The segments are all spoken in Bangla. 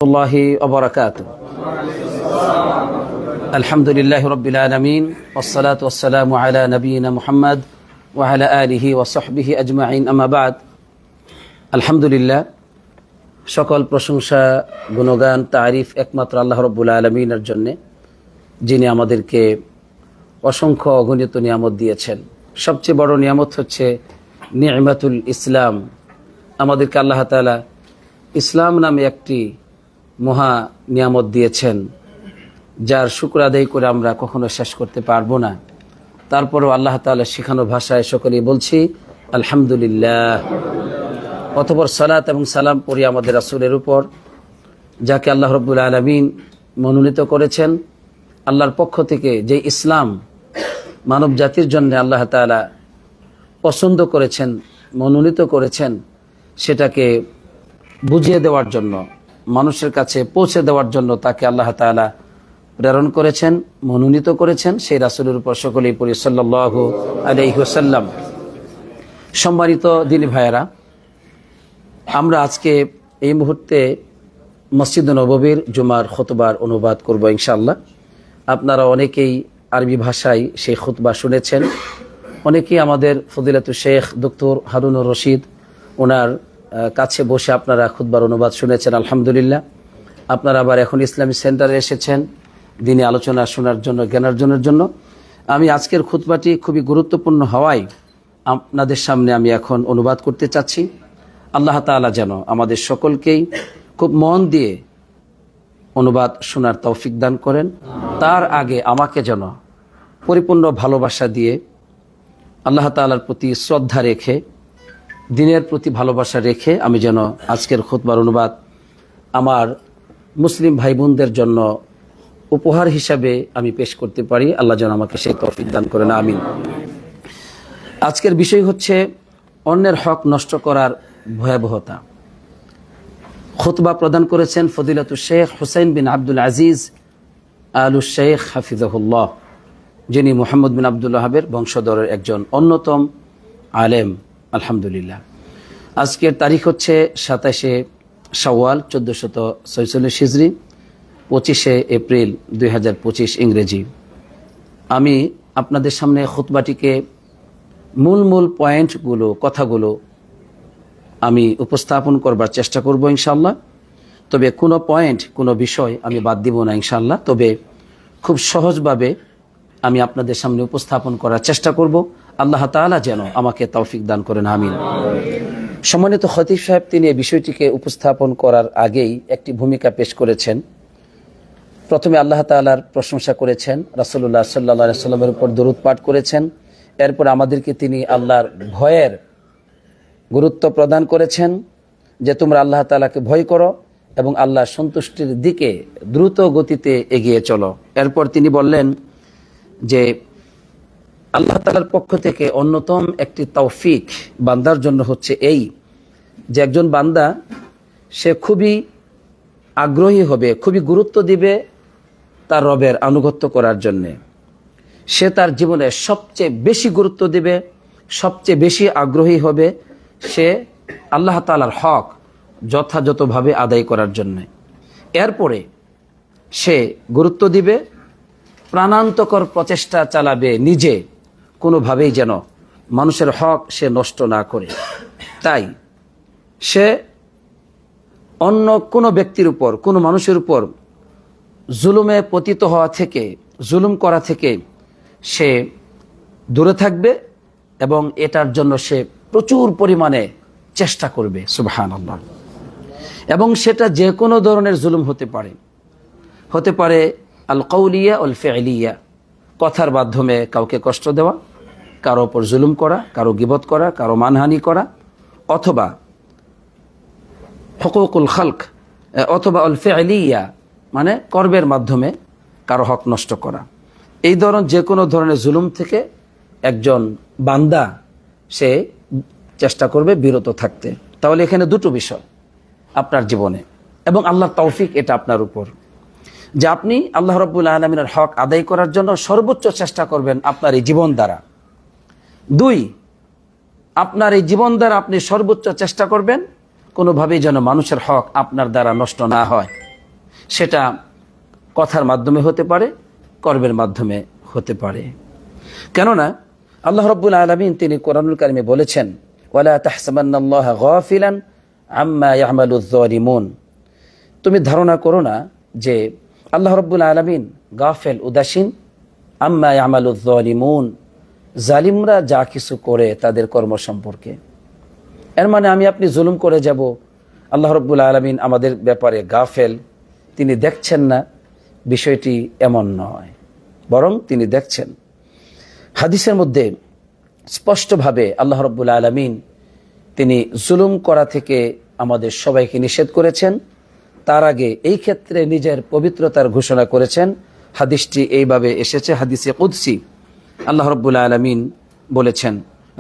الله وبركاته. الحمد لله رب العالمين والصلاة والسلام على نبينا محمد وعلى آله وصحبه أجمعين أما بعد. الحمد لله সকল প্রশংসা গুণগান তারিফ একমাত্র আল্লাহ রাব্বুল আলামিনের জন্য, যিনি আমাদেরকে অসংখ্য অগণিত নিয়ামত দিয়েছেন। সবচেয়ে বড় নিয়ামত হচ্ছে নি'মাতুল ইসলাম। আমাদেরকে আল্লাহ তাআলা ইসলাম নামে একটি মহা নিয়ামত দিয়েছেন, যার শুকর আদায় করে আমরা কখনো শেষ করতে পারবো না। তারপরেও আল্লাহ তাআলা শেখানো ভাষায় সকলেই বলছি আলহামদুলিল্লাহ। অতঃপর সালাত এবং সালাম পড়ি আমাদের রাসূলের উপর, যাকে আল্লাহ রাব্বুল আলামিন মনোনীত করেছেন। আল্লাহর পক্ষ থেকে যে ইসলাম মানব জাতির জন্য আল্লাহ তাআলা পছন্দ করেছেন, মনোনীত করেছেন, সেটাকে বুঝিয়ে দেওয়ার জন্য, মানুষের কাছে পৌঁছে দেওয়ার জন্য তাকে আল্লাহ তাআলা প্রেরণ করেছেন, মনোনীত করেছেন। সেই রাসূলের উপর সকলেই পড়ি সাল্লাল্লাহু আলাইহি ওয়াসাল্লাম। সম্মানিত দিনী ভাইয়েরা, আমরা আজকে এই মুহূর্তে মসজিদ নববীর জুমার খুতবার অনুবাদ করব ইনশাআল্লাহ। আপনারা অনেকেই আরবি ভাষায় সেই খুতবা শুনেছেন, অনেকেই আমাদের ফজিলাতুল শেখ ডক্টর হারুনুর রশিদ ওনার কাছে বসে আপনারা খুতবার অনুবাদ শুনেছেন। আলহামদুলিল্লাহ। আপনারা আবার এখন ইসলামী সেন্টারে এসেছেন দিনী আলোচনা শোনার জন্য, জ্ঞানার্জনের জন্য। আমি আজকের খুতবাটি খুবই গুরুত্বপূর্ণ হওয়ায় আপনাদের সামনে আমি এখন অনুবাদ করতে চাচ্ছি। আল্লাহ তাআলা যেন আমাদের সকলকেই খুব মন দিয়ে অনুবাদ শোনার তৌফিক দান করেন। তার আগে আমাকে যেন পরিপূর্ণ ভালোবাসা দিয়ে, আল্লাহ তাআলার প্রতি শ্রদ্ধা রেখে, দিনের প্রতি ভালোবাসা রেখে আমি যেন আজকের খুতবার অনুবাদ আমার মুসলিম ভাই বোনদের জন্য উপহার হিসাবে আমি পেশ করতে পারি। আল্লাহ যেন আমাকে সেই তৌফিক দান করেন, আমিন। আজকের বিষয় হচ্ছে অন্যের হক নষ্ট করার ভয়াবহতা। খুতবা প্রদান করেছেন ফজিলাতুল শেখ হুসাইন বিন আব্দুল আজিজ আলুশ শেখ হাফিজাহুল্লাহ, যিনি মুহাম্মদ বিন আব্দুল ওয়াহাবের বংশধরের একজন অন্যতম আলেম। আলহামদুলিল্লাহ। আজকের তারিখ হচ্ছে 27শে শাওয়াল 1446 হিজরি, 25শে এপ্রিল 2025 ইংরেজি। আমি আপনাদের সামনে খুতবাটিকে মূল পয়েন্টগুলো, কথাগুলো আমি উপস্থাপন করবার চেষ্টা করব ইনশাআল্লাহ। তবে কোনো পয়েন্ট, কোনো বিষয় আমি বাদ দিব না ইনশাআল্লাহ। তবে খুব সহজভাবে আমি আপনাদের সামনে উপস্থাপন করার চেষ্টা করব। আল্লাহ তাআলা যেন আমাকে তৌফিক দান করেন, আমিন। সম্মানিত খতিব সাহেব তিনি এই বিষয়টিকে উপস্থাপন করার আগেই একটি ভূমিকা পেশ করেছেন। প্রথমে আল্লাহ তাআলার প্রশংসা করেছেন, রাসূলুল্লাহ সাল্লাল্লাহু আলাইহি ওয়াসাল্লামের উপর দরুদ পাঠ করেছেন। এরপর আমাদেরকে তিনি আল্লাহর ভয়ের গুরুত্ব প্রদান করেছেন, যে তোমরা আল্লাহ তাআলাকে ভয় করো এবং আল্লাহর সন্তুষ্টির দিকে দ্রুত গতিতে এগিয়ে চলো। এরপর তিনি বললেন যে আল্লাহ তাআলার পক্ষ থেকে অন্যতম একটি তৌফিক বান্দার জন্য হচ্ছে এই, যে একজন বান্দা সে খুবই আগ্রহী হবে, খুবই গুরুত্ব দিবে তার রবের আনুগত্য করার জন্যে। সে তার জীবনে সবচেয়ে বেশি গুরুত্ব দিবে, সবচেয়ে বেশি আগ্রহী হবে সে আল্লাহ তাআলার হক যথাযথভাবে আদায় করার জন্যে। এরপরে সে গুরুত্ব দিবে, প্রাণান্তকর প্রচেষ্টা চালাবে নিজে কোনোভাবেই যেন মানুষের হক সে নষ্ট না করে। তাই সে অন্য কোনো ব্যক্তির উপর, কোনো মানুষের উপর জুলুমে পতিত হওয়া থেকে, জুলুম করা থেকে সে দূরে থাকবে এবং এটার জন্য সে প্রচুর পরিমাণে চেষ্টা করবে। সুবহানাল্লাহ। এবং সেটা যে কোনো ধরনের জুলুম হতে পারে, হতে পারে আল কওলিয়া ওয়াল ফি'লিয়া, কথার মাধ্যমে কাউকে কষ্ট দেওয়া, কারো উপর জুলুম করা, কারো গীবত করা, কারো মানহানি করা, অথবা হুকুকুল খালক, অথবা আল ফি'লিয়া মানে কর্মের মাধ্যমে কারো হক নষ্ট করা। এই ধরনের যে কোনো ধরনের জুলুম থেকে একজন বান্দা সে চেষ্টা করবে বিরত থাকতে। তাহলে এখানে দুটো বিষয় আপনার জীবনে, এবং আল্লাহর তৌফিক এটা আপনার উপর, যে আপনি আল্লাহ রাব্বুল আলামিনের হক আদায় করার জন্য সর্বোচ্চ চেষ্টা করবেন আপনার এই জীবন দ্বারা। 2, আপনার এই জীবন দ্বারা আপনি সর্বোচ্চ চেষ্টা করবেন কোনোভাবেই যেন মানুষের হক আপনার দ্বারা নষ্ট না হয়। সেটা কথার মাধ্যমে হতে পারে, কর্মের মাধ্যমে হতে পারে। কেননা আল্লাহ রাব্বুল আলামিন তিনি কোরআনুল কারিমে বলেছেন, ওয়ালা তাহসাবান্নাল্লাহা গাফিলান আম্মা ইয়ামালুয যালিমুন। তুমি ধারণা করো না যে আল্লাহ রাব্বুল আলামিন গাফেল, উদাসীন, আম্মা ইয়ামালুয যালিমুন, জালিমরা যা কিছু করে তাদের কর্ম সম্পর্কে। এর মানে আমি আপনি জুলুম করে যাব, আল্লাহ রাব্বুল আলামিন আমাদের ব্যাপারে গাফেল, তিনি দেখছেন না, বিষয়টি এমন নয়, বরং তিনি দেখছেন। হাদিসের মধ্যে স্পষ্টভাবে আল্লাহ রাব্বুল আলামিন তিনি জুলুম করা থেকে আমাদের সবাইকে নিষেধ করেছেন। তার আগে এই ক্ষেত্রে নিজের পবিত্রতার ঘোষণা করেছেন। হাদিসটি এইভাবে এসেছে, হাদিসে কুদসি। আল্লাহ রাব্বুল আলামিন বলেছেন,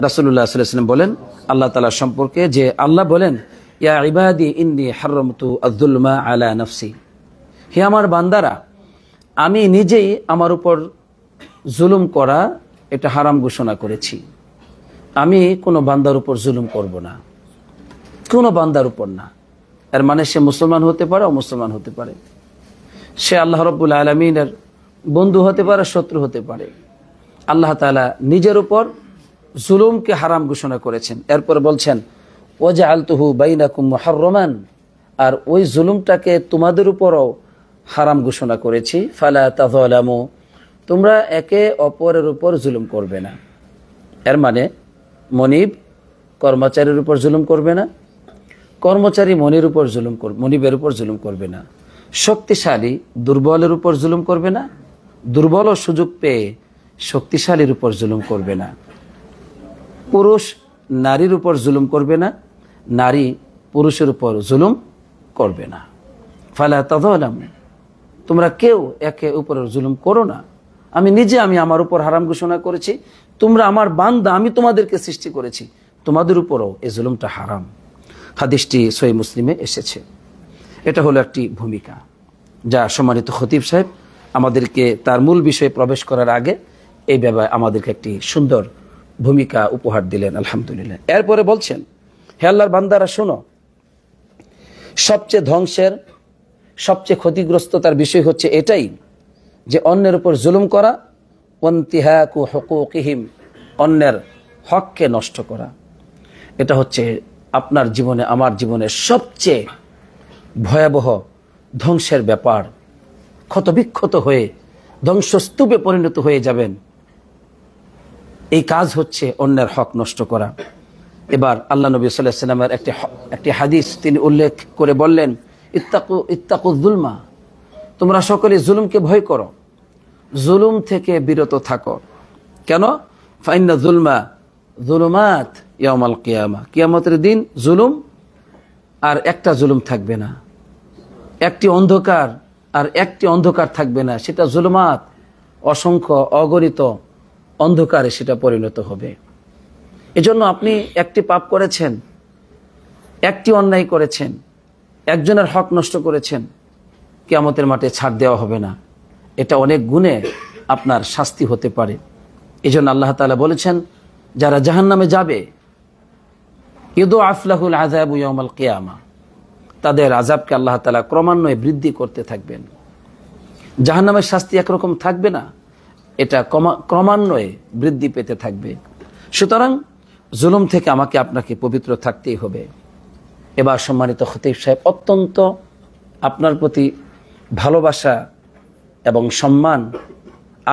রাসূলুল্লাহ সাল্লাল্লাহু আলাইহি ওয়াসাল্লাম বলেন আল্লাহ তাআলা সম্পর্কে, যে আল্লাহ বলেন, ইয়া ইবাদি ইন্নী হারামতু আয-যুলমা আলা নাফসি, হে আমার বান্দারা, আমি নিজেই আমার উপর জুলুম করা এটা হারাম ঘোষণা করেছি। আমি কোনো বান্দার উপর জুলুম করব না, কোনো বান্দার উপর না। এর মানে সে মুসলমান হতে পারে, অমুসলমান হতে পারে, সে আল্লাহ রাব্বুল আলামিনের বন্ধু হতে পারে, শত্রু হতে পারে। আল্লাহ তাআলা নিজের উপর জুলুমকে হারাম ঘোষণা করেছেন। এরপর বলছেন, ওয়াজআলতুহু বাইনাকুম মুহাররামান, আর ওই জুলুমটাকে তোমাদের উপরও হারাম ঘোষণা করেছি। ফালা তাযালামু, তোমরা একে অপরের উপর জুলুম করবে না। এর মানে মনিব কর্মচারীর উপর জুলুম করবে না, কর্মচারী মনিবের উপর জুলুম করবে না, শক্তিশালী দুর্বলের উপর জুলুম করবে না, দুর্বল সুযোগ পেয়ে শক্তিশালীর উপর জুলুম করবে না, পুরুষ নারীর উপর জুলুম করবে না, নারী পুরুষের উপর জুলুম করবে না। ফালা তাযালামু, তোমরা কেউ একে উপরের জুলুম করো না। আমি আমার উপর হারাম ঘোষণা করেছি, তোমরা আমার বান্দা, আমি তোমাদেরকে সৃষ্টি করেছি, তোমাদের উপরও এই জুলুমটা হারাম। হাদিসটি সহিহ মুসলিমে এসেছে। এটা হলো একটি ভূমিকা যা সম্মানিত খতিব সাহেব আমাদেরকে তার মূল বিষয়ে প্রবেশ করার আগে এই ব্যাপারে আমাদেরকে একটি সুন্দর ভূমিকা উপহার দিলেন, আলহামদুলিল্লাহ। এরপরে বলছেন, হে আল্লাহর বান্দারা শোনো, সবচেয়ে ধ্বংসের, সবচেয়ে ক্ষতিগ্রস্ততার বিষয় হচ্ছে এটাই যে অন্যের উপর জুলুম করা, ওয়ান্তিহাকু হুকুকিহিম, অন্যের হককে নষ্ট করা। এটা হচ্ছে আপনার জীবনে, আমার জীবনে সবচেয়ে ভয়াবহ ধ্বংসের ব্যাপার। ক্ষতবিক্ষত হয়ে ধ্বংসস্তূপে পরিণত হয়ে যাবেন। এই কাজ হচ্ছে অন্যের হক নষ্ট করা। এবার আল্লাহ নবী সাল্লাল্লাহু আলাইহি ওয়াসাল্লামের একটি হাদিস তিনি উল্লেখ করে বললেন, ইত্তাকু যুলমা, তোমরা সকলে জুলুমকে ভয় করো, জুলুম থেকে বিরত থাকো। কেন? ফাইন্না যুলমা যুলুমাত ইয়াউমাল কিয়ামা, কিয়ামতের দিন জুলুম আর একটা জুলুম থাকবে না, একটি অন্ধকার আর একটি অন্ধকার থাকবে না, সেটা জুলুমাত, অসংখ্য অগণিত অন্ধকারে সেটা পরিণত হবে। এজন্য আপনি একটি পাপ করেছেন, একটি অন্যায় করেছেন, একজনের হক নষ্ট করেছেন, কিয়ামতের মাঠে ছাড় দেওয়া হবে না, এটা অনেক গুণে আপনার শাস্তি হতে পারে। এজন্য আল্লাহ তাআলা বলেছেন, যারা জাহান্নামে যাবে, ইউদআফ লাহুল আযাবু ইয়াউমাল কিয়ামা, তাদের আযাবকে আল্লাহ তাআলা ক্রমান্বয়ে বৃদ্ধি করতে থাকবেন। জাহান্নামের শাস্তি একরকম থাকবে না, এটা ক্রমান্বয়ে বৃদ্ধি পেতে থাকবে। সুতরাং জুলুম থেকে আমাকে আপনাকে পবিত্র থাকতেই হবে। এবার সম্মানিত খতিব সাহেব অত্যন্ত আপনার প্রতি ভালোবাসা এবং সম্মান,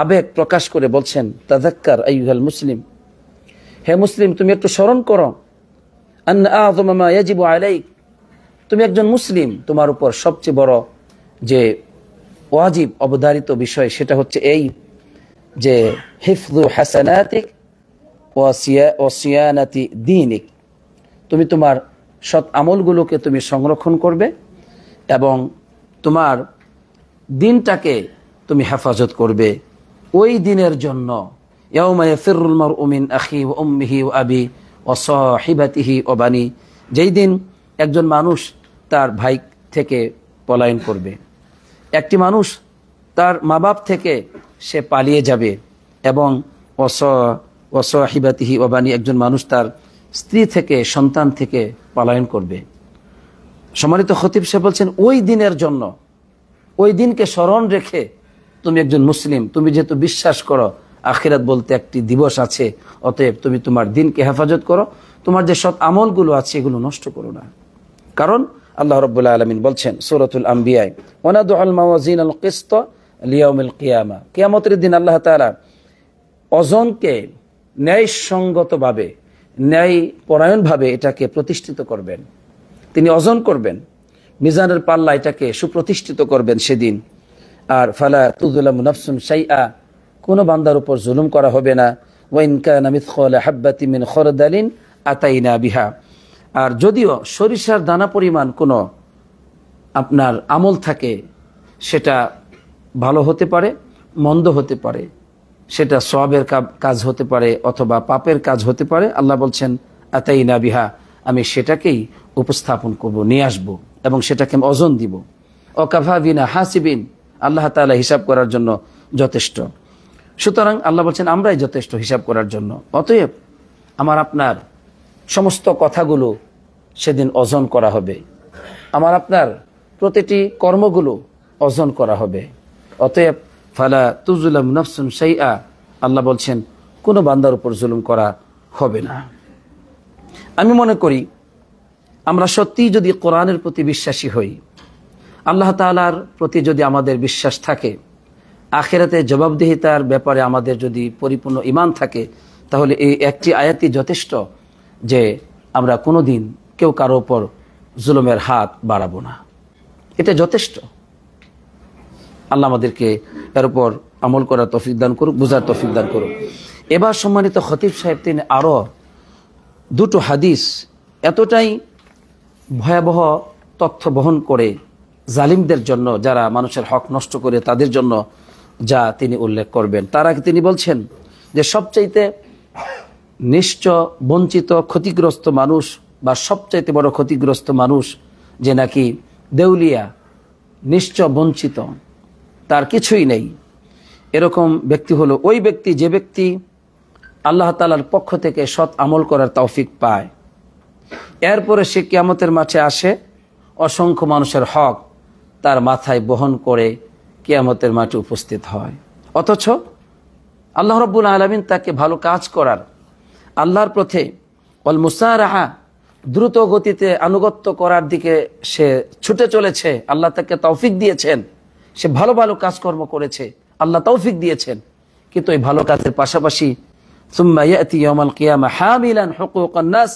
আবেগ প্রকাশ করে বলছেন, তাযাক্কার আইয়ুহাল মুসলিম, হে মুসলিম, তুমি একটু স্মরণ করো, আন্না আযমা মা ইয়াজিবু আলাইক, তুমি একজন মুসলিম, তোমার উপর সবচেয়ে বড় যে ওয়াজিব অবধারিত বিষয় সেটা হচ্ছে এই যে হিফযু হাসানাতিক ওয়া সিয়ানাতি দীনিক, তুমি তোমার সৎ আমলগুলোকে তুমি সংরক্ষণ করবে এবং তোমার দিনটাকে তুমি হেফাজত করবে। ওই দিনের জন্য ইয়াউমা ইয়াফিরুল মারউ মিন আখি ওয়া উম্মিহি ওয়া আবি ওয়া সাহিবাতিহি ওয়া বানি, যেই দিন একজন মানুষ তার ভাই থেকে পলায়ন করবে, একটি মানুষ তার মা বাপ থেকে সে পালিয়ে যাবে, এবং ওয়া সাহিবাতিহি ওয়া বানি, একজন মানুষ তার স্ত্রী থেকে, সন্তান থেকে পলায়ন করবে। সম্মানিত খতিব সাহেব বলছেন, ওই দিনের জন্য ওই দিনকে স্মরণ রেখে তুমি একজন মুসলিম, তুমি যেহেতু বিশ্বাস করো আখিরাত বলতে একটি দিবস আছে, অতএব তুমি তোমার দিনকে হেফাজত করো, তোমার যে সৎ আমলগুলো আছে এগুলো নষ্ট করো না। কারণ আল্লাহ রাব্বুল আলামিন বলছেন সূরাতুল আম্বিয়ায়, ওয়ানাদুল মাওয়াজিনাল কিসত লিয়াউমিল কিয়ামা, কিয়ামতের দিন আল্লাহ তাআলা ওজনকে ন্যায়সঙ্গতভাবে, ন্যায় পরায়ণভাবে এটাকে প্রতিষ্ঠিত করবেন। তিনি ওজন করবেন, মিজানের পাল্লা এটাকে সুপ্রতিষ্ঠিত করবেন সেদিন। আর ফালা তুযলামু নাফসুন শাইআ, কোনো বান্দার উপর জুলুম করা হবে না। ওয়া ইন কানা মিসকালা হাববাতিন মিন খরদালিন আতাইনা বিহা, আর যদিও সরিষার দানা পরিমাণ কোনো আপনার আমল থাকে, সেটা ভালো হতে পারে, মন্দ হতে পারে, সেটা সওয়াবের কাজ হতে পারে অথবা পাপের কাজ হতে পারে, আল্লাহ বলছেন আতাইনা বিহা, আমি সেটাকেই উপস্থাপন করব, নিয়ে আসবো এবং সেটাকে আমি ওজন দিব। ওয়াকাফা বিনা হাসিবিন, আল্লাহ তাআলা হিসাব করার জন্য যথেষ্ট। সুতরাং আল্লাহ বলছেন আমরাই যথেষ্ট হিসাব করার জন্য। অতএব আমার আপনার সমস্ত কথাগুলো সেদিন ওজন করা হবে, আমার আপনার প্রতিটি কর্মগুলো ওজন করা হবে। অতএব ফালা তুযলামু নাফসুন শাইআ, আল্লাহ বলছেন কোনো বান্দার উপর জুলুম করা হবে না। আমি মনে করি আমরা সত্যিই যদি কোরআনের প্রতি বিশ্বাসী হই, আল্লাহ তাআলার প্রতি যদি আমাদের বিশ্বাস থাকে, আখিরাতে জবাবদিহিতার ব্যাপারে আমাদের যদি পরিপূর্ণ ঈমান থাকে, তাহলে এই একটি আয়াতই যথেষ্ট যে আমরা কোনোদিন কেউ কারো উপর জুলুমের হাত বাড়াবো না। এটা যথেষ্ট। আল্লাহ আমাদেরকে এর উপর আমল করার তৌফিক দান করুক, বুঝার তৌফিক দান করুক। এবার সম্মানিত খতিব সাহেব তিনি আরও দুটো হাদিস এতটাই ভয়াবহ তথ্য বহন করে জালিমদের জন্য, যারা মানুষের হক নষ্ট করে তাদের জন্য, যা তিনি উল্লেখ করবেন। তার আগে তিনি বলছেন যে সবচাইতে নিশ্চ বঞ্চিত ক্ষতিগ্রস্ত মানুষ বা সবচাইতে বড় ক্ষতিগ্রস্ত মানুষ যে নাকি দেউলিয়া, নিশ্চ বঞ্চিত, তার কিছুই নেই, এরকম ব্যক্তি হলো ওই ব্যক্তি যে ব্যক্তি আল্লাহ তাআলার পক্ষ থেকে সৎ আমল করার তৌফিক পায়, এরপরে সে কিয়ামতের মাঠে আসে, অসংখ্য মানুষের হক তার মাথায় বহন করে কিয়ামতের মাঠে উপস্থিত হয়। অথচ আল্লাহ রাব্বুল আলামিন তাকে ভালো কাজ করার, আল্লাহর পথে ওয়াল মুসারাহা, দ্রুত গতিতে আনুগত্য করার দিকে সে ছুটে চলেছে, আল্লাহ তাকে তৌফিক দিয়েছেন, সে ভালো ভালো কাজকর্ম করেছে, আল্লাহ তৌফিক দিয়েছেন। কিন্তু এই ভালো কাজের পাশাপাশি সুম্মা ইয়াতি ইয়াউমাল কিয়ামা হামিলান হুকুকান নাস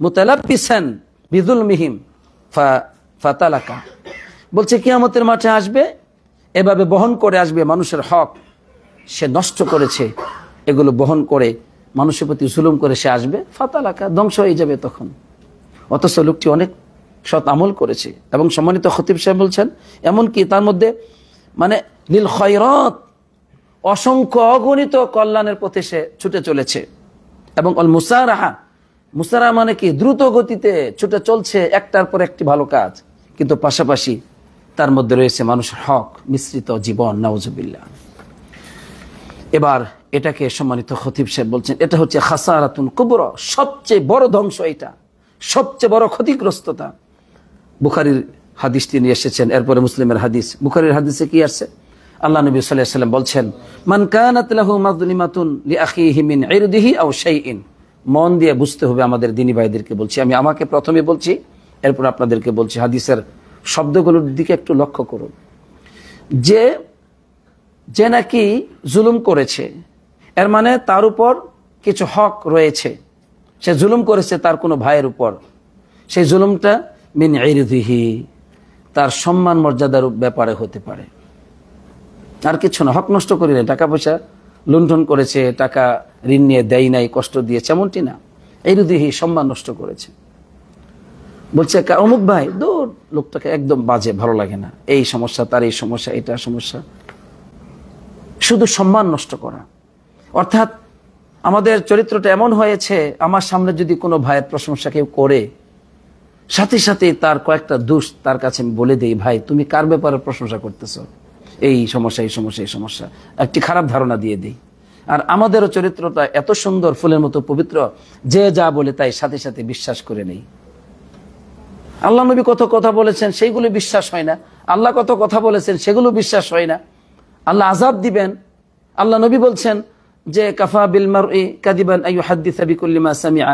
মুতালাব্বিসান বিযুলমিহিম ফাতালাকা, বলছে কিয়ামতের মাঠে আসবে, এভাবে বহন করে আসবে মানুষের হক সে নষ্ট করেছে, এগুলো বহন করে মানুষের প্রতি জুলুম করে সে আসবে, ফাতালাকা, ধ্বংস হয়ে যাবে তখন। অথচ লোকটি অনেক সৎ আমল করেছে। এবং সম্মানিত খতিব সাহেব বলছেন এমনকি তার মধ্যে মানে লিল খয়রাত, অসংখ্য অগণিত কল্যাণের পথে সে ছুটে চলেছে। এবং অল মুসারাহা, মুসারা মানে কি দ্রুত গতিতে ছুটে চলছে একটার পর একটি ভালো কাজ, কিন্তু পাশাপাশি তার মধ্যে রয়েছে মানুষের হক মিশ্রিত জীবন, নাউজুবিল্লাহ। এবার এটাকে সম্মানিত খতিব সাহেব বলছেন এটা হচ্ছে খাসারাতুন কুবরা, সবচেয়ে বড় ধ্বংস, এটা সবচেয়ে বড় ক্ষতিগ্রস্ততা। বুখারীর হাদিস তিনি এসেছেন, এরপরে মুসলিমের হাদিস। বুখারীর হাদিসে কি আছে? আল্লাহ নবী সাল্লাল্লাহু আলাইহি ওয়াসাল্লাম বলছেন মান কানাত লাহু মাযলিমাতুন লিআখিহি মিন ইরদিহি আও শাইইন। মন দিয়ে বুঝতে হবে আমাদের দ্বীনি ভাইদেরকে বলছি, আমি আমাকে প্রথমে বলছি, এরপর আপনাদেরকে বলছি। হাদিসের শব্দগুলোর দিকে একটু লক্ষ্য করুন। যে নাকি জুলুম করেছে, এর মানে তার উপর কিছু হক রয়েছে, সে জুলুম করেছে তার কোনো ভাইয়ের উপর, সেই জুলুমটা মিন ইরদিহি, তার সম্মান মর্যাদার ব্যাপারে হতে পারে, আর কিছু না। হক নষ্ট করি না, টাকা পয়সা লুণ্ঠন করেছে, টাকা ঋণ নিয়ে দেয় নাই, কষ্ট দিয়েছে, এমনটি না। ইরদিহি, সম্মান নষ্ট করেছে। বলছে অমুক ভাই, দূর, লোকটাকে একদম বাজে, ভালো লাগে না, এই সমস্যা, তার এই সমস্যা, এটা সমস্যা, শুধু সম্মান নষ্ট করা। অর্থাৎ আমাদের চরিত্রটা এমন হয়েছে, আমার সামনে যদি কোনো ভাইয়ের প্রশংসা কেউ করে, সাথে সাথে তার কয়েকটা দোষ তার কাছে আমি বলে দিই, ভাই তুমি কার ব্যাপারে প্রশংসা করতেছ, এই সমস্যা, এই সমস্যা, এই সমস্যা, একটি খারাপ ধারণা দিয়ে দিই। আর আমাদেরও চরিত্রটা এত সুন্দর, ফুলের মতো পবিত্র, যে যা বলে তাই সাথে সাথে বিশ্বাস করে নেই। আল্লাহ নবী কত কথা বলেছেন, সেইগুলো বিশ্বাস হয় না, আল্লাহ কত কথা বলেছেন সেগুলো বিশ্বাস হয় না, আল্লাহ আযাব দিবেন। আল্লাহ নবী বলছেন যে কাফা বিল মারই কাদিবান আন ইউহাদ্দিসা বিকুল্লি মা সামিআ,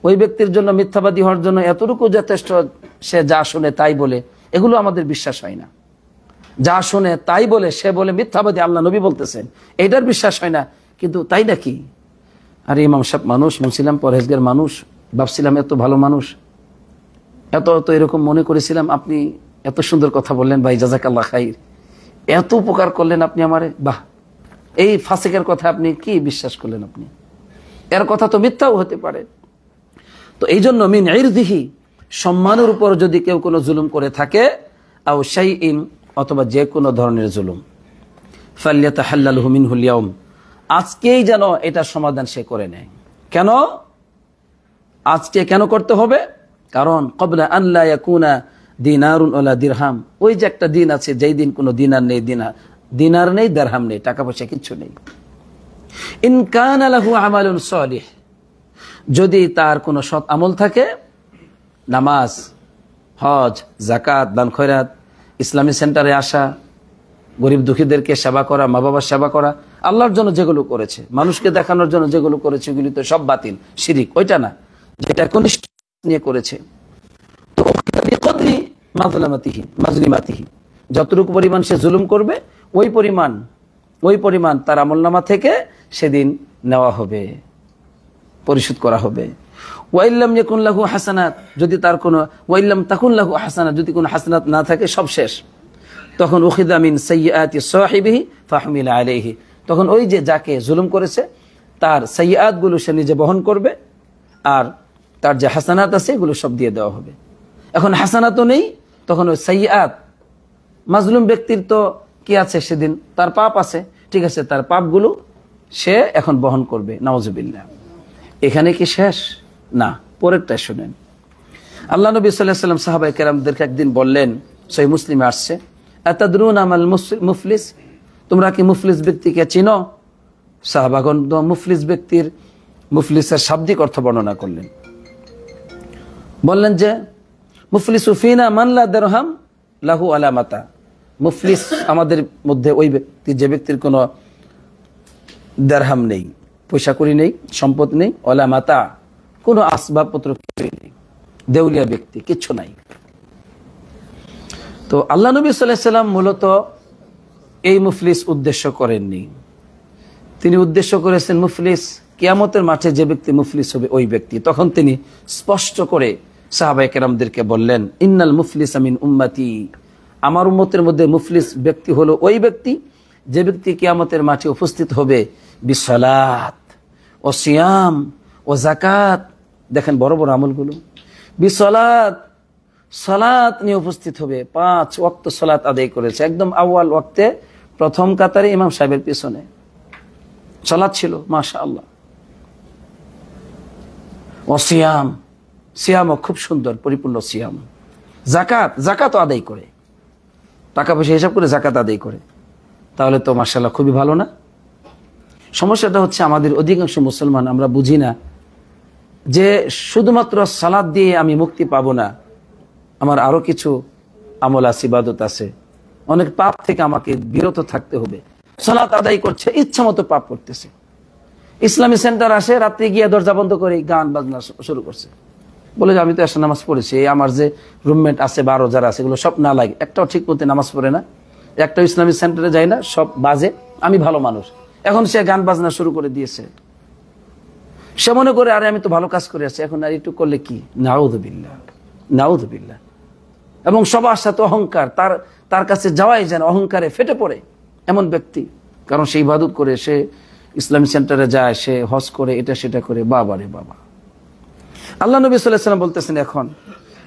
ওই ব্যক্তির জন্য মিথ্যাবাদী হওয়ার জন্য এতটুকু যথেষ্ট, সে যা শুনে তাই বলে। এগুলো আমাদের বিশ্বাস হয় না। যা শুনে তাই বলে সে বলে মিথ্যাবাদী, আল্লাহ নবী বলতেছেন, এটার বিশ্বাস হয় না। কিন্তু তাই নাকি? আরে ইমাম সাহেব মানুষ, বলছিলাম পরহেজগার মানুষ, ভাবছিলাম এত ভালো মানুষ, এত এরকম মনে করেছিলাম। আপনি এত সুন্দর কথা বললেন ভাই, জাযাকাল্লাহ খাইর, এত উপকার করলেন আপনি আমারে, বাহ। এই ফাসিকের কথা আপনি কি বিশ্বাস করলেন? আপনি এর কথা তো মিথ্যাও হতে পারে। তো এই জন্য মিন ইরদিহি, সম্মানের উপর যদি কেউ কোনো জুলুম করে থাকে, আও শাইইন, অথবা যে কোনো ধরনের জুলুম, ফালইয়াতাহাল্লালহু মিনহুল ইয়াউম, আজকেই যেন এটা সমাধান সে করে নেয়। কেন আজকে কেন করতে হবে? কারণ ক্বাবলা আন লা ইয়াকুনা দিনারুন ওয়ালা দিরহাম, ওই যে একটা দিন আছে যেই দিন কোনো দিনার নেই, দিনার নেই, দিরহাম নেই, টাকা পয়সা কিচ্ছু নেই। ইন কানা লাহু আমালুন সালিহ, যদি তার কোনো সৎ আমল থাকে, নামাজ, হজ, যাকাত, দান খয়রাত, ইসলামী সেন্টারে আসা, গরিব দুঃখীদেরকে সেবা করা, মা বাবার সেবা করা, আল্লাহর জন্য যেগুলো করেছে, মানুষকে দেখানোর জন্য যেগুলো করেছে, ওগুলি তো সব বাতিল, শিরিক, ওইটা না, যেটা কনিষ্ঠ নিয়ে করেছে। তো মাজলিমাতিহি, যতটুকু পরিমাণ সে জুলুম করবে, ওই পরিমাণ তার আমলনামা থেকে সেদিন নেওয়া হবে, পরিশোধ করা হবে। ওয়াইল্লাম ইয়াকুন লাহু হাসানাত, যদি তার কোনো, ওয়াইল্লাম তাকুন লাহু হাসানাত, যদি কোনো হাসানাত না থাকে, সব শেষ। তখন উখিযা মিন সাইয়্যাতি সাহিবিহি ফাহমিলা আলাইহি, তখন ওই যে যাকে জুলুম করেছে তার সাইয়্যাত গুলো সে নিজে বহন করবে, আর তার যে হাসানাত আছে এগুলো সব দিয়ে দেওয়া হবে। এখন হাসানাতও নেই, তখন ওই সাইয়্যাত, মাজলুম ব্যক্তির তো কি আছে, সেদিন তার পাপ আছে, ঠিক আছে, তার পাপগুলো সে এখন বহন করবে। নাউজুবিল্লাহ। এখানে কি শেষ? না, পরেরটা শুনেন। আল্লাহ নবী সাল্লাল্লাহু আলাইহি ওয়াসাল্লাম সাহাবায়ে কেরামদেরকে একদিন বললেন, সহিহ মুসলিমে আসছে, আতাদরুনা মাল মুফলিস, তোমরা কি মুফলিস ব্যক্তিকে চিনো? সাহাবাগণ মুফলিস ব্যক্তির, মুফলিসের শাব্দিক অর্থ বর্ণনা করলেন। বললেন যে মুফলিসু ফিনা মান লা দিরহাম লাহু আলামাতা, মুফলিস আমাদের মধ্যে ওই ব্যক্তি, যে ব্যক্তির কোনো দিরহাম নেই, পয়সা কড়ি নেই, সম্পদ নেই, আলামাতা, কোনো আসবাবপত্র কিছুই নেই, দেউলিয়া ব্যক্তি, কিচ্ছু নাই। তো আল্লাহ নবী সাল্লাল্লাহু আলাইহি ওয়াসাল্লাম মূলত এই মুফলিস উদ্দেশ্য করেননি। তিনি উদ্দেশ্য করেছেন মুফলিস কিয়ামতের মাঠে যে ব্যক্তি মুফলিস হবে ওই ব্যক্তি। তখন তিনি স্পষ্ট করে সাহাবায়ে কেরামদেরকে বললেন, ইন্নাল মুফলিসা মিন উম্মতি, আমার উম্মতের মধ্যে মুফলিস ব্যক্তি হলো ওই ব্যক্তি যে ব্যক্তি কিয়ামতের মাঠে উপস্থিত হবে বিসসালাত ও সিয়াম ও যাকাত, দেখেন বড় বড় আমলগুলো, বিসসালাত, সালাত নিয়ে উপস্থিত হবে, 5 ওয়াক্ত সালাত আদায় করেছে, একদম আউয়াল ওয়াক্তে, প্রথম কাতারে ইমাম সাহেবের পিছনে সালাত ছিল, মাশাআল্লাহ। ও সিয়াম, সিয়ামও খুব সুন্দর পরিপূর্ণ সিয়াম। যাকাত, যাকাতও আদায় করে, টাকা পয়সা হিসাব করে যাকাত আদায় করে, তাহলে তো মাশাআল্লাহ খুবই ভালো না? সমস্যাটা হচ্ছে আমাদের অধিকাংশ মুসলমান আমরা বুঝি না যে শুধুমাত্র সালাত দিয়ে আমি মুক্তি পাবো না, আমার আরো কিছু আমল আছে, ইবাদত আছে, অনেক পাপ থেকে আমাকে বিরত থাকতে হবে। সালাত আদায় করছে, ইচ্ছা মতো পাপ করতেছে। ইসলামী সেন্টার আসে, রাত্রে গিয়ে দরজা বন্ধ করে গান বাজনা শুরু করছে, বলে যে আমি তো এসে নামাজ পড়েছি, আমার যে রুমমেট আছে 12 যারা আছে এগুলো সব না লাগে, একটাও ঠিক মতো নামাজ পড়ে না, একটাও ইসলামী সেন্টারে যায় না, সব বাজে, আমি ভালো মানুষ। এখন সে গান বাজনা শুরু করে দিয়েছে, সে মনে করে আরে আমি তো ভালো কাজ করে আছি, এখন আর একটু করলে কি, নাউযুবিল্লাহ, নাউযুবিল্লাহ। এবং সবার সাথে অহংকার, তার কাছে যাওয়াই যেন অহংকারে ফেটে পড়ে এমন ব্যক্তি, কারণ সে ইবাদত করে, সে ইসলামী সেন্টারে যায়, সে হজ করে, এটা সেটা করে, বাবা রে বাবা। আল্লাহ নবী সাল্লাল্লাহু আলাইহি ওয়াসাল্লাম বলতেছেন এখন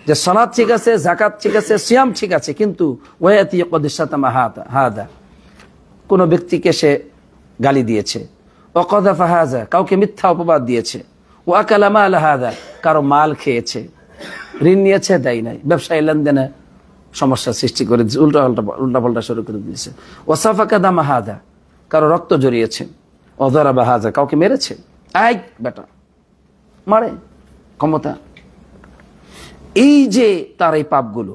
যে সালাত ঠিক আছে, যাকাত ঠিক আছে, সিয়াম ঠিক আছে, কিন্তু ওয়ায়াতি ক্বাদ শাতামা হাদা, কোন ব্যক্তিকে সে গালি দিয়েছে, ওয়া কাযাফা হাযা, কাউকে মিথ্যা অপবাদ দিয়েছে, ওয়া আকালা মাল হাদা, কারো মাল খেয়েছে, ঋণ নিয়েছে, দেয় নাই, ব্যবসায়ী লেনদেনে সমস্যা সৃষ্টি করে উল্টাপাল্টা শুরু করে দিয়েছে, ওয়া সাফাকা দামা হাদা, কারো রক্ত জড়িয়েছে, ওয়া যারাবা হাযা, কাউকে মেরেছে, আই বেটা মারে ক্ষমতা। এই যে তার এই পাপগুলো,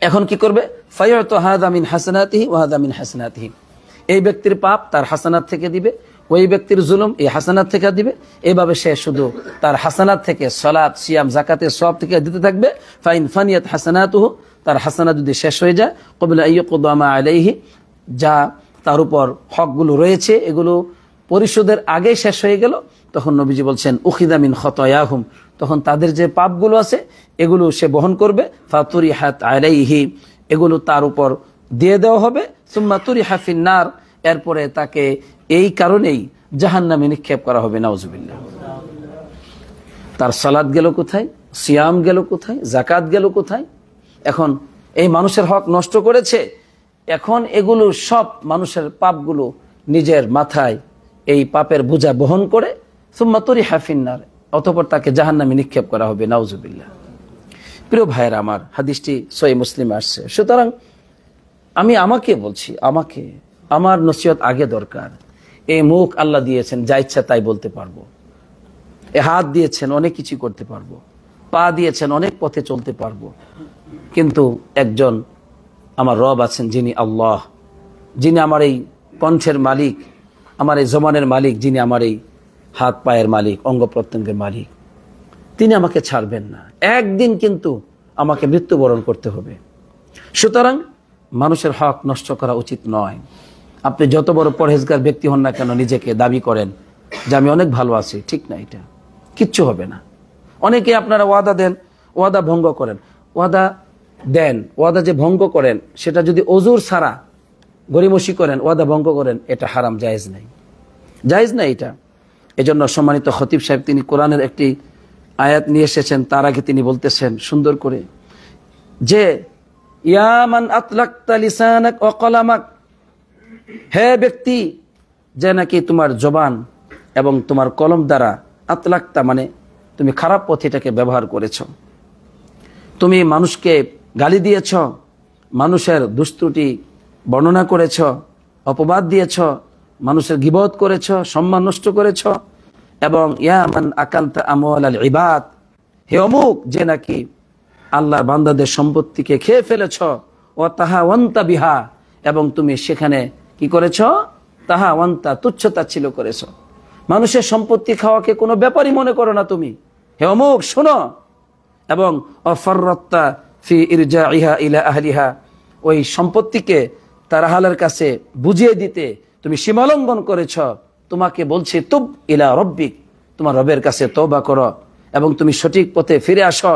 এখন কি করবে? ফায়াতু হাযা মিন হাসানাতিহি ওয়া হাযা মিন হাসানাতিহি, এই ব্যক্তির পাপ তার হাসানাত থেকে দিবে, ওই ব্যক্তির জুলুম এই হাসানাত থেকে দিবে। এইভাবে সে শুধু তার হাসানাত থেকে সালাত সিয়াম যাকাতের সব থেকে দিতে থাকবে। ফাইন ফানিয়াত হাসানাতুহু, তার হাসানাত যদি শেষ হয়ে যায়, ক্বাবলা আইয়াকুদা মা আলাইহি, যা তার উপর হকগুলো রয়েছে এগুলো পরিশোধের আগেই শেষ হয়ে গেল, তখন নবীজি বলছেন উখিদা মিন খতায়াহুম, তখন তাদের যে পাপগুলো আছে এগুলো সে বহন করবে। ফাতুরিহাত আলাইহি, এগুলো তার উপর দিয়ে দেওয়া হবে। সুম্মা তুরিহা ফিন্নার, এরপরে তাকে এই কারণেই জাহান্নামে নিক্ষেপ করা হবে। নাউজুবিল্লাহ। তার সালাত গেল কোথায়? সিয়াম গেল কোথায়? যাকাত গেল কোথায়? এখন এই মানুষের হক নষ্ট করেছে, এখন এগুলো সব মানুষের পাপগুলো নিজের মাথায় এই পাপের বোঝা বহন করে সুম্মা তুরিহা ফিন্নার, অতঃপর তাকে জাহান্নামে নিক্ষেপ করা হবে। নাউজুবিল্লাহ। প্রিয় ভাইয়েরা আমার, হাদিসটি সহিহ মুসলিমে আসছে। সুতরাং আমি আমাকে বলছি, আমাকে আমার নসিহত আগে দরকার। এই মুখ আল্লাহ দিয়েছেন, যা ইচ্ছা তাই বলতে পারবো। এ হাত দিয়েছেন, অনেক কিছু করতে পারবো। পা দিয়েছেন, অনেক পথে চলতে পারবো। কিন্তু একজন আমার রব আছেন, যিনি আল্লাহ, যিনি আমার এই কণ্ঠের মালিক, আমার এই জবানের মালিক, যিনি আমার এই হাত পায়ের মালিক, অঙ্গ প্রত্যঙ্গের মালিক, তিনি আমাকে ছাড়বেন না। একদিন কিন্তু আমাকে মৃত্যুবরণ করতে হবে। সুতরাং মানুষের হক নষ্ট করা উচিত নয়। আপনি যত বড় পরহেজগার ব্যক্তি হন না কেন, নিজেকে দাবি করেন যে আমি অনেক ভালো আছি, ঠিক না, এটা কিচ্ছু হবে না। অনেকে আপনারা ওয়াদা দেন, ওয়াদা ভঙ্গ করেন। ওয়াদা দেন, ওয়াদা যে ভঙ্গ করেন সেটা যদি ওজুর ছাড়া গরিমসি করেন, ওয়াদা ভঙ্গ করেন, এটা হারাম, জায়েজ নাই, জায়েজ নাই এটা। এজন্য সম্মানিত খতিব সাহেব তিনি কোরআনের একটি আয়াত নিয়ে এসেছেন। তার আগে তিনি বলতেছেন সুন্দর করে যে ইয়া মান আতলাকতা লিসানাক ওয়া কলামাক, হে ব্যক্তি যে নাকি তোমার জবান এবং তোমার কলম দ্বারা, আতলাকতা মানে তুমি খারাপ পথে এটাকে ব্যবহার করেছ, তুমি মানুষকে গালি দিয়েছ, মানুষের দুষ্ত্রুটি বর্ণনা করেছ, অপবাদ দিয়েছ, মানুষের গীবত করেছ, সম্মান নষ্ট করেছ। এবং ইয়া মান আকালতা আমওয়ালাল ইবাদ, হে অমুক যে নাকি আল্লাহর বান্দাদের সম্পত্তিকে খেয়ে ফেলেছ। ও তাহাওয়ান্তা বিহা, এবং তুমি সেখানে কি করেছ? তাহাওয়ান্তা, তুচ্ছতাচ্ছিল্য করেছ। মানুষের সম্পত্তি খাওয়াকে কোনো ব্যাপারই মনে করো না তুমি। হে অমুক শোনো। এবং অফররত্তা ফি ইরজাইহা ইলা আহলিহা, ওই সম্পত্তিকে তার আহলের কাছে বুঝিয়ে দিতে তুমি সীমালঙ্ঘন করেছ। তোমাকে বলছি তুব ইলা রব্বিক, তোমার রবের কাছে তওবা করো এবং তুমি সঠিক পথে ফিরে আসো।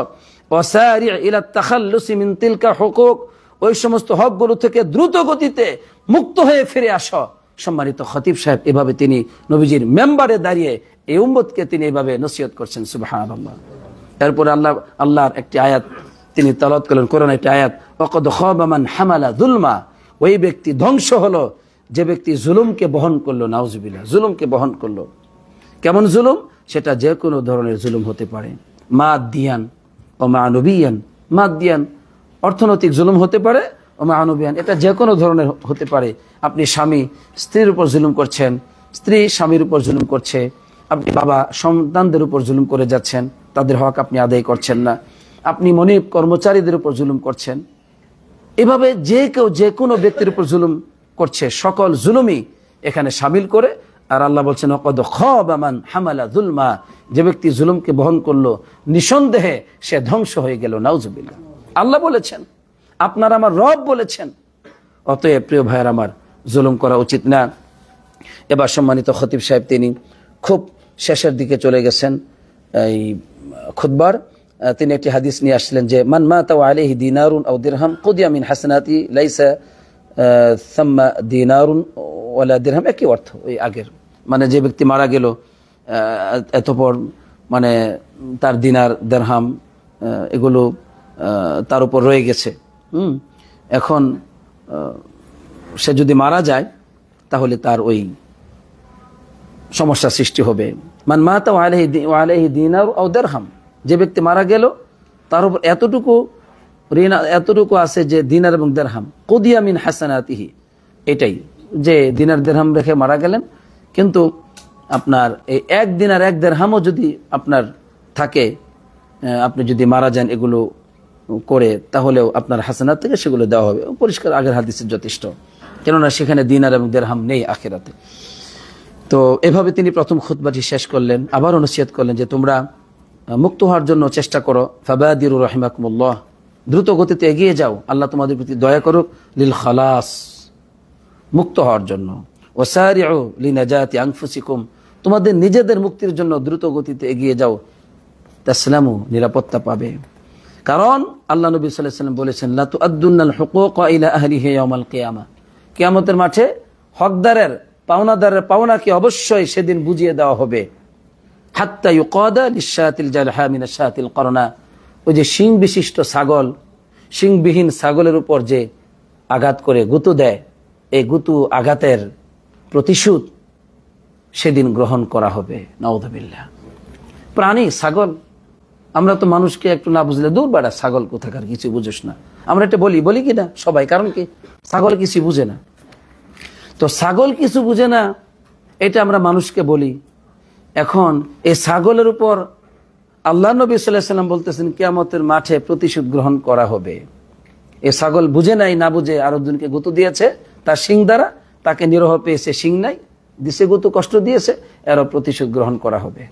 ওয়াসারি ইলা তাখাল্লুসি মিন তিলকা হুকুক, ওই সমস্ত হকগুলো থেকে দ্রুত গতিতে মুক্ত হয়ে ফিরে আসো। সম্মানিত খতিব সাহেব এভাবে তিনি নবীজির মেম্বারে দাঁড়িয়ে এই উম্মতকে তিনি এইভাবে নসিহত করছেন। সুবহানাল্লাহ। এরপরে আল্লাহর একটি আয়াত তিনি তেলাওয়াত করলেন, কোরআন একটি আয়াত, ওয়াকাদ খাবা মান হামালা যুলমা, ওই ব্যক্তি ধ্বংস হলো যে ব্যক্তি জুলুমকে বহন করলো। নাউজুবিল্লাহ। জুলুমকে বহন করলো। কেমন জুলুম? সেটা যে কোনো ধরনের জুলুম হতে পারে, মাদিয়ান ও মানবিয়ান। মাদিয়ান অর্থনৈতিক জুলুম হতে পারে, ও মানবিয়ান এটা যে কোনো ধরনের হতে পারে। আপনি স্বামী স্ত্রীর উপর জুলুম করছেন, স্ত্রী স্বামীর উপর জুলুম করছে, আপনি বাবা সন্তানদের উপর জুলুম করে যাচ্ছেন, তাদের হক আপনি আদায় করছেন না, আপনি মনিব কর্মচারীদের উপর জুলুম করছেন। এভাবে যে কেউ যে কোনো ব্যক্তির উপর জুলুম করছে, সকল জুলুমই এখানে শামিল করে। আর আল্লাহ বলছেন ওয়াকাদ খাবা মান হামালা যুলমা, যে ব্যক্তি জুলুমকে বহন করলো নিঃসন্দেহে সে ধ্বংস হয়ে গেল। নাউজুবিল্লাহ। আল্লাহ বলেছেন, আপনার আমার রব বলেছেন। অতএব প্রিয় ভাইয়ের আমার, জুলুম করা উচিত না। এবার সম্মানিত খতিব সাহেব তিনি খুব শেষের দিকে চলে গেছেন এই খুতবার। তিনি একটি হাদিস নিয়ে আসছিলেন যে মান মাতা ওয়া আলাইহি দিনারুন আও দিরহাম কুদিয়া মিন হাসানাতি লাইসা সাম্মা দিনারুন ওয়ালা দিরহাম, একই অর্থ ওই আগের। মানে যে ব্যক্তি মারা গেল এতপর মানে তার দিনার দিরহাম এগুলো তার উপর রয়ে গেছে। এখন সে যদি মারা যায় তাহলে তার ওই সমস্যা সৃষ্টি হবে। মান মাতা ওয়া আলাইহি দিনার আও দিরহাম, যে ব্যক্তি মারা গেল তার উপর এতটুকু ঋণ এতটুকু আছে যে দিনার এবং দিরহাম, কুদিয়া মিন হাসানাতিহি, এটাই যে দিনার দিরহাম রেখে মারা গেলেন, কিন্তু আপনার এই এক দিনার এক দিরহামও যদি আপনার থাকে, আপনি যদি মারা যান এগুলো করে তাহলেও আপনার হাসানাত থেকে সেগুলো দেওয়া হবে। পরিষ্কার আগের হাদিসের যথেষ্ট, কেননা সেখানে দিনার এবং দিরহাম নেই আখিরাতে। তো এভাবে তিনি প্রথম খুতবাটি শেষ করলেন, আবারও নসিহত করলেন যে তোমরা মুক্ত হওয়ার জন্য চেষ্টা করো, ফাবাদিরু রাহিমাকুমুল্লাহ, দ্রুত গতিতে এগিয়ে যাও, আল্লাহ তোমাদের প্রতি দয়া করুক, লিল খালাস, মুক্ত হওয়ার জন্য, ওয়াসারিউ লিনাজাতি আনফুসিকুম, তোমাদের নিজেদের মুক্তির জন্য দ্রুত গতিতে এগিয়ে যাও, তাসলামু, নিরাপত্তা পাবে। কারণ আল্লাহ নবী সাল্লাল্লাহু আলাইহি ওয়াসাল্লাম বলেছেন, লা তুআদ্দুনাল হুকুকা ইলা আহলিহি ইয়াউমাল কিয়ামা, কিয়ামতের মাঠে হকদারের পাওনাদারের পাওনাকে অবশ্যই সেদিন বুঝিয়ে দেওয়া হবে। হাত্তা ইউকাদা লিশাতিল জালহা মিনাশ শাতিল করনা, ওই যে শিং বিশিষ্ট ছাগল, শিংবিহীন ছাগলের উপর যে আঘাত করে গুঁতো দেয়, এই গুঁতো আঘাতের প্রতিশোধ সেদিন গ্রহণ করা হবে। নাউযুবিল্লাহ। প্রাণী ছাগল, আমরা তো মানুষকে একটু না বুঝলে দূর বাড়া, ছাগল কোথাকার, কিছু বুঝোস না, আমরা এটা বলি কি না সবাই, কারণ কি ছাগল কিছু বুঝে না। তো ছাগল কিছু বুঝে না এটা আমরা মানুষকে বলি। এখন এই ছাগলের উপর আল্লাহ নবী সাল্লাল্লাহু আলাইহি ওয়াসাল্লাম বলতেছেন কিয়ামতের মাঠে প্রতিশোধ গ্রহণ করা হবে। এই ছাগল বুঝে নাই, না বুঝে আরেকজনকে গুঁতো দিয়েছে তার শিং দ্বারা, তাকে নিরহ পেয়েছে, শিং নাই, দিছে গুঁতো, কষ্ট দিয়েছে, এরও প্রতিশোধ গ্রহণ করা হবে।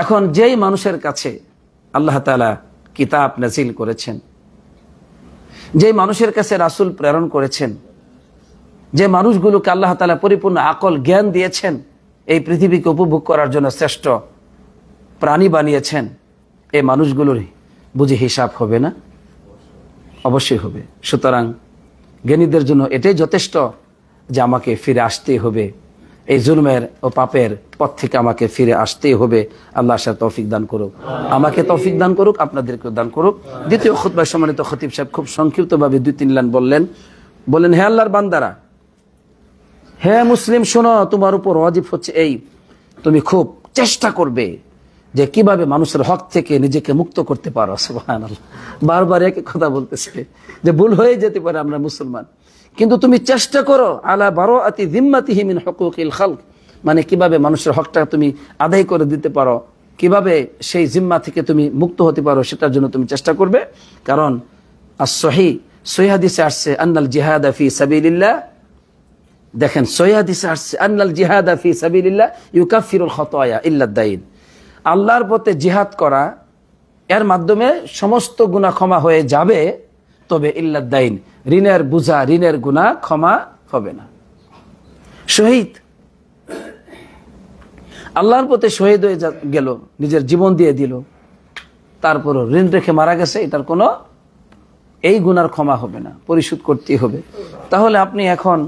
এখন যেই মানুষের কাছে আল্লাহ তাআলা কিতাব নাজিল করেছেন, যেই মানুষের কাছে রাসূল প্রেরণ করেছেন, যে মানুষগুলোকে আল্লাহ তাআলা পরিপূর্ণ আকল জ্ঞান দিয়েছেন, এই পৃথিবীকে উপভোগ করার জন্য শ্রেষ্ঠ প্রাণী বানিয়েছেন, এই মানুষগুলোর বুঝি হিসাব হবে না? অবশ্যই হবে। সুতরাং জ্ঞানীদের জন্য এটাই যথেষ্ট যে আমাকে ফিরে আসতেই হবে, এই জুলমের ও পাপের পথ থেকে আমাকে ফিরে আসতেই হবে। আল্লাহ সাহেব তৌফিক দান করুক, আমাকে তৌফিক দান করুক, আপনাদেরকেও দান করুক। দ্বিতীয় খুতবায় সম্মানিত খতিব সাহেব খুব সংক্ষিপ্তভাবে 2-3 লাইন বললেন, হে আল্লাহর বান্দারা, হে মুসলিম শোনো, তোমার উপর ওয়াজিব হচ্ছে এই, তুমি খুব চেষ্টা করবে যে কিভাবে মানুষের হক থেকে নিজেকে মুক্ত করতে পারো। সুবহানাল্লাহ, বারবার একই কথা বলতেছে যে ভুল হয়ে যেতে পারে, আমরা মুসলমান, কিন্তু তুমি চেষ্টা করো আলা বারাআতি যিম্মাতিহি মিন হুকুকিল খালক, মানে কিভাবে মানুষের হকটা তুমি আদায় করে দিতে পারো, কিভাবে সেই জিম্মা থেকে তুমি মুক্ত হতে পারো, সেটার জন্য তুমি চেষ্টা করবে। কারণ সহিহ হাদিসে আসছে আন্নাল জিহাদা ফি সাবিলিল্লাহ, দেখেন সহিহ হাদিসে আসছে আন্নাল জিহাদা ফি সাবিলিল্লাহ ইউকাফিরুল খাতায়া ইল্লা দাইন, আল্লাহর পথে জিহাদ করা, এর মাধ্যমে সমস্ত গুনাহ ক্ষমা হয়ে যাবে, তবে ইল্লা দাইন, ঋণের বোঝা, ঋণের গুনাহ ক্ষমা হবে না। শহীদ আল্লাহর পথে শহীদ হয়ে গেল, নিজের জীবন দিয়ে দিল, তারপরও ঋণ রেখে মারা গেছে, এটার কোনো এই গুনার ক্ষমা হবে না, পরিশোধ করতেই হবে। তাহলে আপনি এখন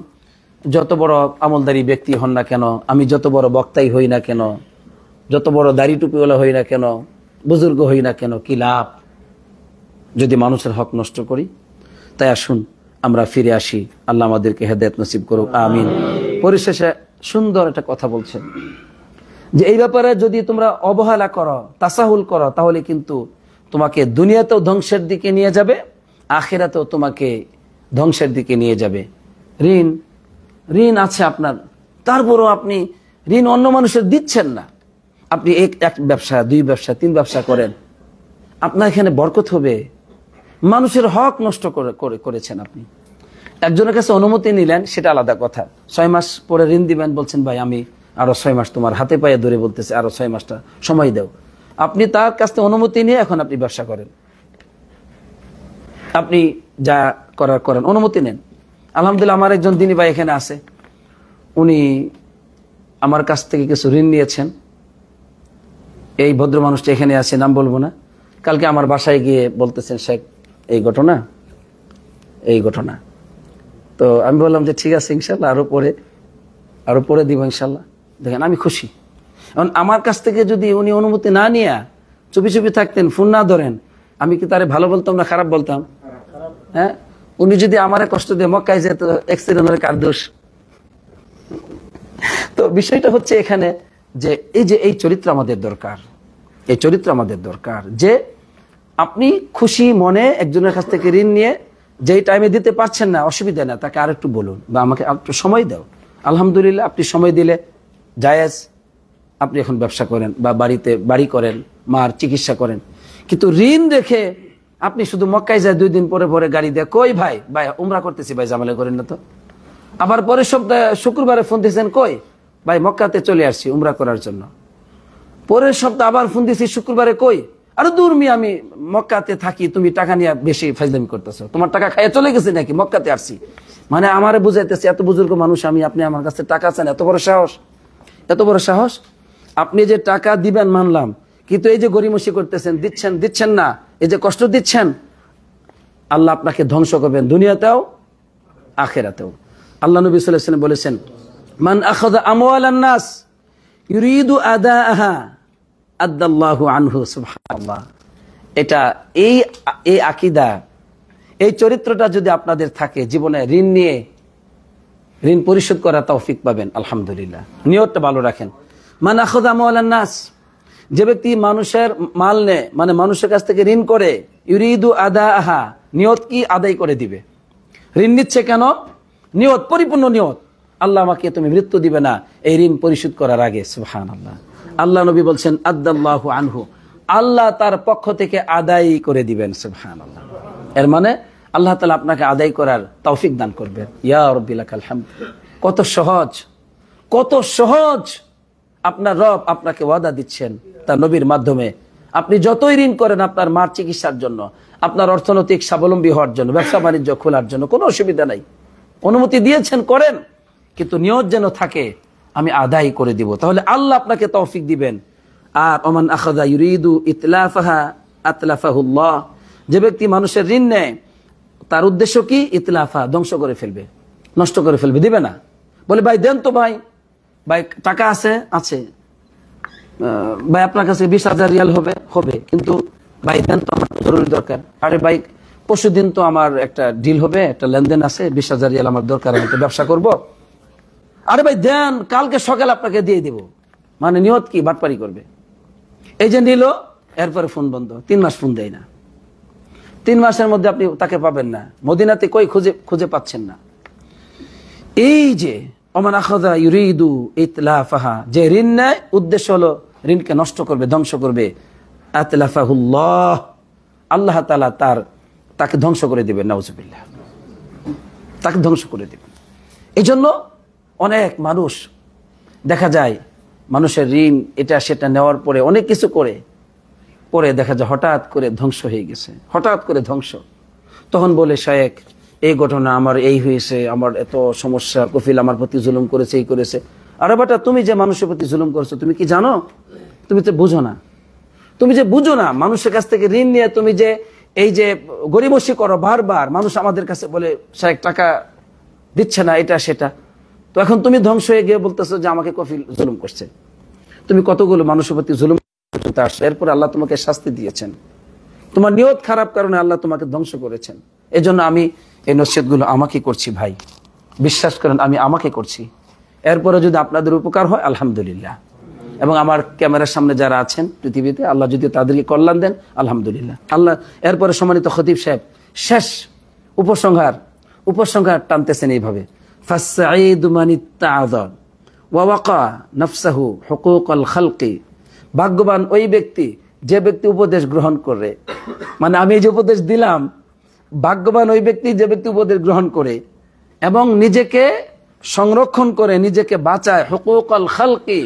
যত বড় আমলদারি ব্যক্তি হন না কেন, আমি যত বড় বক্তাই হই না কেন, যত বড় দাড়ি টুপিওয়ালা হই না কেন, বুজুর্গ হই না কেন, কি লাভ যদি মানুষের হক নষ্ট করি? তাই আসুন আমরা ফিরে আসি, আল্লাহ আমাদেরকে হেদায়েত নসিব করুক, আমিন। পরিশেষে সুন্দর একটা কথা বলছেন যে এই ব্যাপারে যদি তোমরা অবহেলা করো, তাসাহুল করো, তাহলে কিন্তু তোমাকে দুনিয়াতেও ধ্বংসের দিকে নিয়ে যাবে, আখিরাতেও তোমাকে ধ্বংসের দিকে নিয়ে যাবে। ঋণ আছে আপনার, তারপরও আপনি ঋণ অন্য মানুষের দিচ্ছেন না, আপনি এক ব্যবসা, 2 ব্যবসা, 3 ব্যবসা করেন, আপনার এখানে বরকত হবে। মানুষের হক নষ্ট করেছেন আপনি। একজনের কাছে অনুমতি নিলেন, সেটা আলাদা কথা, 6 মাস পরে ঋণ দিবেন, বলছেন ভাই আমি আরো 6 মাস, তোমার হাতে পায়ে ধরে বলতেছে আরো 6 মাসটা সময় দাও। আপনি তার কাছ থেকে অনুমতি নিয়ে এখন আপনি ব্যবসা করেন, আপনি যা করার করেন, অনুমতি নেন। আলহামদুলিল্লাহ, আমার একজন দিনী ভাই এখানে আছে, উনি আমার কাছ থেকে কিছু ঋণ নিয়েছেন। এই ভদ্র মানুষটা এখানে আছে, নাম বলবো না, কালকে আমার বাসায় গিয়ে বলতেছেন শেখ এই ঘটনা। তো আমি বললাম যে ঠিক আছে ইনশাল্লাহ, আরো পরে দিব ইনশাল্লাহ। দেখেন আমি খুশি। এখন আমার কাছ থেকে যদি উনি অনুমতি না নিয়ে চুপি চুপি থাকতেন, ফোন না ধরেন, আমি কি তারে ভালো বলতাম না খারাপ বলতাম? হ্যাঁ, উনি যদি আমারে কষ্ট দিয়ে মক্কায় যেত, অ্যাক্সিডেন্ট হলে কার দোষ? তো বিষয়টা হচ্ছে এখানে যে এই চরিত্র আমাদের দরকার, এই চরিত্র আমাদের দরকার যে আপনি খুশি মনে একজনের কাছ থেকে ঋণ নিয়ে যেই টাইমে দিতে পারছেন না, অসুবিধা না, তাকে আর একটু বলুন বা আমাকে একটু সময় দাও। আলহামদুলিল্লাহ, আপনি সময় দিলে জায়েজ, আপনি এখন ব্যবসা করেন বা বাড়ি করেন, মার চিকিৎসা করেন। কিন্তু ঋণ রেখে আপনি শুধু মক্কায় যায় 2 দিন পরে পরে গাড়ি দেয়, কই ভাই ভাই উমরা করতেছি ভাই, ঝামেলা করেন না তো। আবার পরের সপ্তাহে শুক্রবারে ফোন দিয়েছেন, কই ভাই মক্কাতে চলে আসছি উমরা করার জন্য। পরের সপ্তাহ আবার ফোন দিয়েছি শুক্রবারে, কই আরে দূর মি আমি মক্কাতে থাকি, তুমি টাকা নিয়ে বেশি ফাজলামি করতেছো, তোমার টাকা খাইয়া চলে গেছে নাকি, মক্কাতে আসছি। মানে আমারে বুঝাইতেছে এত বুজুর্গ মানুষ আমি, আপনি আমার কাছে টাকা চান, এত বড় সাহস, এত বড় সাহস। আপনি যে টাকা দিবেন মানলাম, কিন্তু এই যে গরিমসি করতেছেন, দিচ্ছেন না, এই যে কষ্ট দিচ্ছেন, আল্লাহ আপনাকে ধ্বংস করবেন দুনিয়াতেও আখিরাতেও। আল্লাহ নবী সাল্লাল্লাহু আলাইহি ওয়াসাল্লাম বলেছেন, মান আখাযা আমওয়ালান নাস ইউরিদু আদাআহা আদাল্লাহু আনহু। সুবহানাল্লাহ। এটা এই আকীদা, এই চরিত্রটা যদি আপনাদের থাকে, জীবনে ঋণ নিয়ে ঋণ পরিশোধ করার তৌফিক পাবেন। আলহামদুলিল্লাহ। নিয়তটা ভালো রাখেন। মান আখাযা আমওয়ালান নাস, যে ব্যক্তি মানুষের মাল নেয়, মানে মানুষের কাছ থেকে ঋণ করে, ইউরিদু আদাআহা, নিয়ত কি আদায় করে দিবে। ঋণ নিচ্ছে কেন? নিয়ত, পরিপূর্ণ নিয়ত, আল্লাহ আমাকে তুমি মৃত্যু দিবে না এই ঋণ পরিশোধ করার আগে। সুবহানাল্লাহ। আল্লাহ নবী বলছেন আদাল্লাহু আনহু, আল্লাহ তার পক্ষ থেকে আদায় করে দিবেন। সুবহানাল্লাহ। এর মানে আল্লাহ তাআলা আপনাকে আদায় করার তৌফিক দান করবেন। ইয়া রাব্বি লাকাল হামদ। কত সহজ, কত সহজ আপনার রব আপনাকে ওয়াদা দিচ্ছেন তার নবীর মাধ্যমে। আপনি যতই ঋণ করেন আপনার মার চিকিৎসার জন্য, আপনার অর্থনৈতিক স্বাবলম্বী হওয়ার জন্য, ব্যবসা বাণিজ্য খোলার জন্য, কোনো অসুবিধা নাই, অনুমতি দিয়েছেন, করেন, কিন্তু নিয়ত যেন থাকে আমি আদায় করে দিব, তাহলে আল্লাহ আপনাকে তৌফিক দিবেন। আর ওমান আখাযা ইউরিদু ইতলাফাহা আতলাফাহুল্লাহ, যে ব্যক্তি মানুষের ঋণ নেয় তার উদ্দেশ্য কি? ইতলাফা, ধ্বংস করে ফেলবে, নষ্ট করে ফেলবে, দিবে না। বলে ভাই দেন তো, ভাই টাকা আছে, ভাই আপনার কাছে 20,000 রিয়াল হবে, কিন্তু ভাই দেন তো, আমার জরুরি দরকার। আরে ভাই পরশুদিন তো আমার একটা ডিল হবে, একটা লেনদেন আছে, 20,000 রিয়াল আমার দরকার, আমি তো ব্যবসা করব। আরে ভাই দেন, কালকে সকালে আপনাকে দিয়ে দিব। মানে নিয়ত কি? বাটপারি করবে। এই যে নিল, এরপরে ফোন বন্ধ, 3 মাস ফোন দেয় না। 3 মাসের মধ্যে আপনি তাকে পাবেন না, মদিনাতে কই খুঁজে পাচ্ছেন না। এই যে ওমান আখাযা ইউরিদু ইতলাফাহা, যে ঋণ নেয় উদ্দেশ্য হলো ঋণকে নষ্ট করবে, ধ্বংস করবে, আতলাফাহুল্লাহ, আল্লাহ তাআলা তাকে ধ্বংস করে দিবেন। নাউজুবিল্লাহ। তাকে ধ্বংস করে দিবেন। এই জন্য অনেক মানুষ দেখা যায় মানুষের ঋণ এটা সেটা নেওয়ার পরে অনেক কিছু পরে দেখা যায় হঠাৎ করে ধ্বংস হয়ে গেছে, হঠাৎ করে ধ্বংস। তখন বলে শায়েখ এই ঘটনা আমার এই হয়েছে, আমার এত সমস্যা, কফিল আমার প্রতি জুলুম করেছে, এই করেছে। আরে বেটা, তুমি যে মানুষের প্রতি জুলুম করেছো তুমি কি জানো? তুমি তো বুঝো না, তুমি যে বুঝো না, মানুষের কাছ থেকে ঋণ নিয়ে তুমি যে এই যে গরিমসি করো বারবার। মানুষ আমাদের কাছে বলে শায়েখ টাকা দিচ্ছে না, এটা সেটা। তো এখন তুমি ধ্বংস হয়ে গিয়ে বলতেছো যে আমাকে কফিল জুলুম করছে। তুমি কতগুলো মানুষের প্রতি জুলুম করতে আসছো, এরপর আল্লাহ তোমাকে শাস্তি দিয়েছেন। তোমার নিয়ত খারাপ কারণে আল্লাহ তোমাকে ধ্বংস করেছেন। এই জন্য আমি এই নসিহতগুলো আমাকে করছি ভাই, বিশ্বাস করেন আমি আমাকে করছি। এরপরে যদি আপনাদের উপকার হয় আলহামদুলিল্লাহ, এবং আমার ক্যামেরার সামনে যারা আছেন পৃথিবীতে, আল্লাহ যদি তাদেরকে কল্যাণ দেন আলহামদুলিল্লাহ। আল্লাহ এরপরে সম্মানিত খতিব সাহেব শেষ উপসংহার টানতেছেন এইভাবে, ফাসসাঈদু মান ইত্তাআযা ওয়া ওয়াকা নাফসাহু হুকুকাল খালকি। ভাগ্যবান ওই ব্যক্তি যে ব্যক্তি উপদেশ গ্রহণ করে, মানে আমি এই যে উপদেশ দিলাম, ভাগ্যবান ওই ব্যক্তি যে ব্যক্তি উপদেশ গ্রহণ করে এবং নিজেকে সংরক্ষণ করে, নিজেকে বাঁচায়, হুকুকাল খালকি,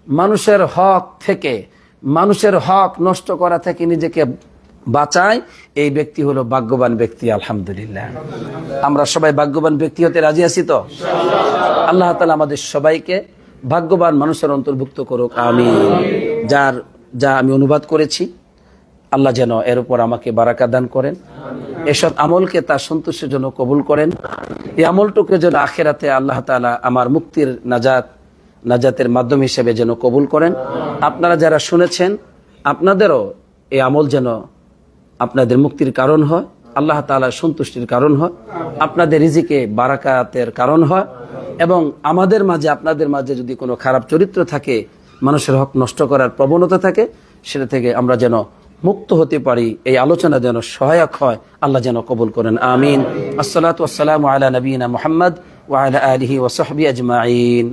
মানুষের হক থেকে, মানুষের হক নষ্ট করা থেকে নিজেকে বাঁচায়, এই ব্যক্তি হলো ভাগ্যবান ব্যক্তি। আলহামদুলিল্লাহ। আমরা সবাই ভাগ্যবান ব্যক্তি হতে রাজি আছি তো? আল্লাহ তাআলা আমাদের সবাইকে ভাগ্যবান মানুষের অন্তর্ভুক্ত করুক, আমিন। যা আমি অনুবাদ করেছি আল্লাহ যেন এর উপর আমাকে বারাকা দান করেন, এসব আমলকে তার সন্তুষ্টির জন্য কবুল করেন। এই আমলটুকে যেন আখিরাতে আল্লাহ তাআলা আমার মুক্তির নাজাতের মাধ্যম হিসেবে যেন কবুল করেন। আপনারা যারা শুনেছেন আপনাদেরও এই আমল যেন আপনাদের মুক্তির কারণ হয়, আল্লাহ তাআলার সন্তুষ্টির কারণ হয়, আপনাদের রিজিকে বারাকাতের কারণ হয়, এবং আমাদের মাঝে আপনাদের মাঝে যদি কোনো খারাপ চরিত্র থাকে, মানুষের হক নষ্ট করার প্রবণতা থাকে, সেটা থেকে আমরা যেন মুক্ত হতে পারি। এই আলোচনা যেন সহায়ক হয়, আল্লাহ যেন কবুল করেন, আমিন। আসসালাতু ওয়াসসালামু আলা নবিয়িনা মুহাম্মদ ওয়া আলা আলিহি ওয়া সাহবিহি আজমাইন।